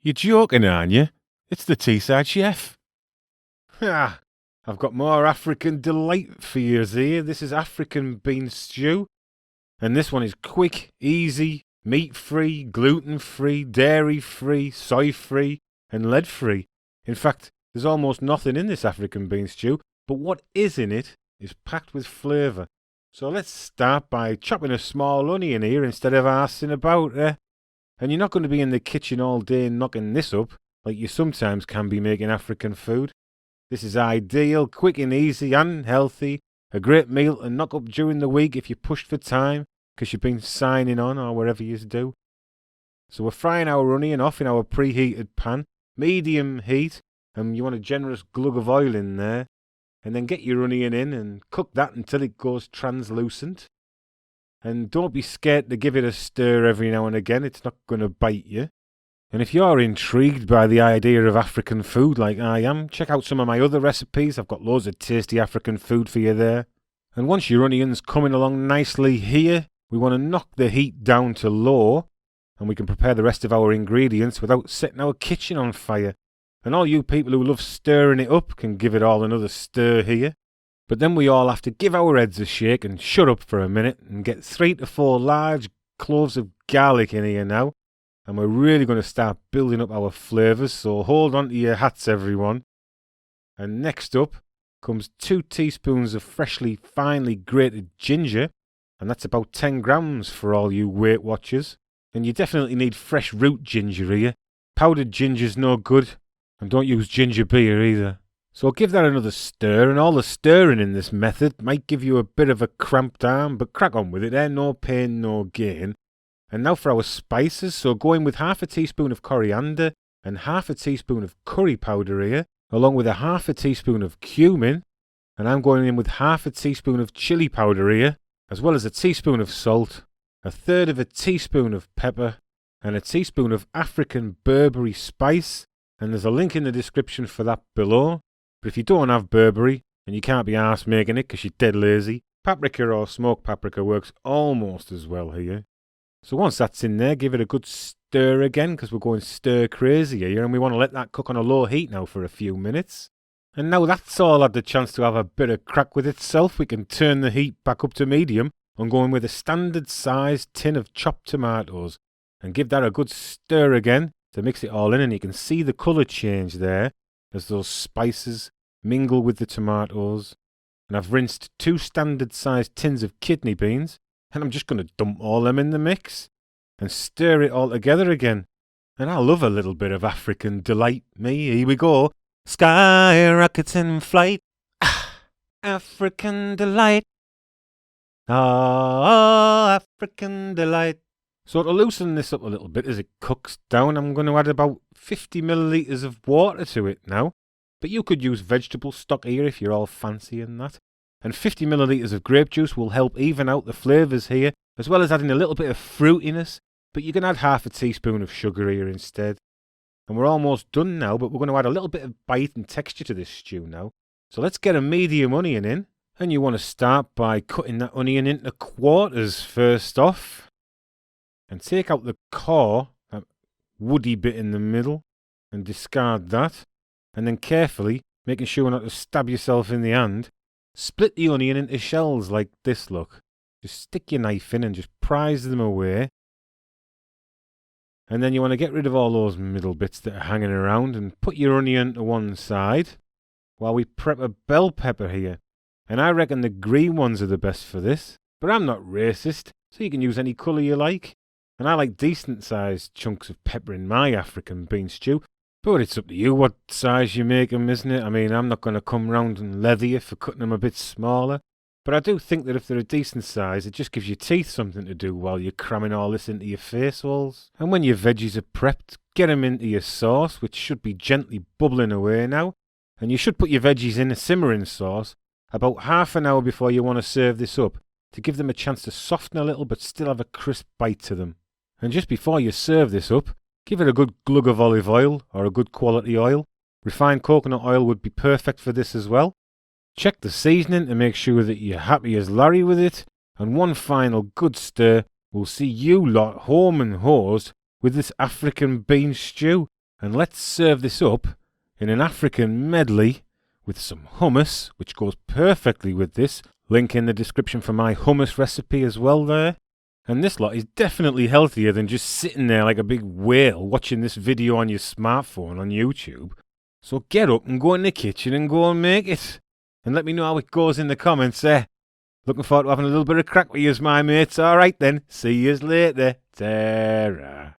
You're joking, aren't you? It's the Teesside chef. Ha! I've got more African delight for you here. This is African bean stew. And this one is quick, easy, meat-free, gluten-free, dairy-free, soy-free, and lead-free. In fact, there's almost nothing in this African bean stew, but what is in it is packed with flavour. So let's start by chopping a small onion here instead of arsing about, And you're not going to be in the kitchen all day knocking this up, like you sometimes can be making African food. This is ideal, quick and easy and healthy. A great meal to knock up during the week if you're pushed for time, because you've been signing on or wherever you do. So we're frying our onion off in our preheated pan, medium heat, and you want a generous glug of oil in there. And then get your onion in and cook that until it goes translucent. And don't be scared to give it a stir every now and again, it's not going to bite you. And if you're intrigued by the idea of African food like I am, check out some of my other recipes. I've got loads of tasty African food for you there. And once your onion's coming along nicely here, we want to knock the heat down to low, and we can prepare the rest of our ingredients without setting our kitchen on fire. And all you people who love stirring it up can give it all another stir here. But then we all have to give our heads a shake and shut up for a minute and get 3 to 4 large cloves of garlic in here now. And we're really going to start building up our flavours, so hold on to your hats, everyone. And next up comes 2 teaspoons of freshly, finely grated ginger, and that's about 10 grams for all you Weight Watchers. And you definitely need fresh root ginger here. Powdered ginger's no good, and don't use ginger beer either. So give that another stir, and all the stirring in this method might give you a bit of a cramped arm, but crack on with it, no pain, no gain. And now for our spices, so go in with half a teaspoon of coriander and half a teaspoon of curry powder here, along with a half a teaspoon of cumin, and I'm going in with half a teaspoon of chili powder here, as well as a teaspoon of salt, a third of a teaspoon of pepper, and a teaspoon of African Burberry spice, and there's a link in the description for that below. But if you don't have Burberry, and you can't be arsed making it because you're dead lazy, paprika or smoked paprika works almost as well here. So once that's in there, give it a good stir again, because we're going stir crazy here, and we want to let that cook on a low heat now for a few minutes. And now that's all had the chance to have a bit of crack with itself, we can turn the heat back up to medium and go in with a standard sized tin of chopped tomatoes, and give that a good stir again to mix it all in, and you can see the colour change there as those spices mingle with the tomatoes. And I've rinsed 2 standard sized tins of kidney beans, and I'm just going to dump all them in the mix and stir it all together again. And I love a little bit of African delight, me. Here we go. Sky rockets in flight. African delight. African delight. So to loosen this up a little bit as it cooks down, I'm going to add about 50 millilitres of water to it now. But you could use vegetable stock here if you're all fancy in that. And 50 millilitres of grape juice will help even out the flavours here, as well as adding a little bit of fruitiness, but you can add half a teaspoon of sugar here instead. And we're almost done now, but we're going to add a little bit of bite and texture to this stew now. So let's get a medium onion in, and you want to start by cutting that onion into quarters first off. And take out the core, that woody bit in the middle, and discard that. And then carefully, making sure not to stab yourself in the hand, split the onion into shells like this, look. Just stick your knife in and just prise them away. And then you want to get rid of all those middle bits that are hanging around and put your onion to one side while we prep a bell pepper here. And I reckon the green ones are the best for this, but I'm not racist, so you can use any colour you like. And I like decent sized chunks of pepper in my African bean stew. But it's up to you what size you make them, isn't it? I mean, I'm not going to come round and leather you for cutting them a bit smaller. But I do think that if they're a decent size, it just gives your teeth something to do while you're cramming all this into your face holes. And when your veggies are prepped, get them into your sauce, which should be gently bubbling away now. And you should put your veggies in a simmering sauce about half an hour before you want to serve this up, to give them a chance to soften a little but still have a crisp bite to them. And just before you serve this up, give it a good glug of olive oil or a good quality oil. Refined coconut oil would be perfect for this as well. Check the seasoning to make sure that you're happy as Larry with it. And one final good stir will see you lot home and hosed with this African bean stew. And let's serve this up in an African medley with some hummus, which goes perfectly with this. Link in the description for my hummus recipe as well there. And this lot is definitely healthier than just sitting there like a big whale watching this video on your smartphone on YouTube. So get up and go in the kitchen and go and make it. And let me know how it goes in the comments there. Looking forward to having a little bit of crack with yous, my mates. Alright then, see yous later. Ta-ra.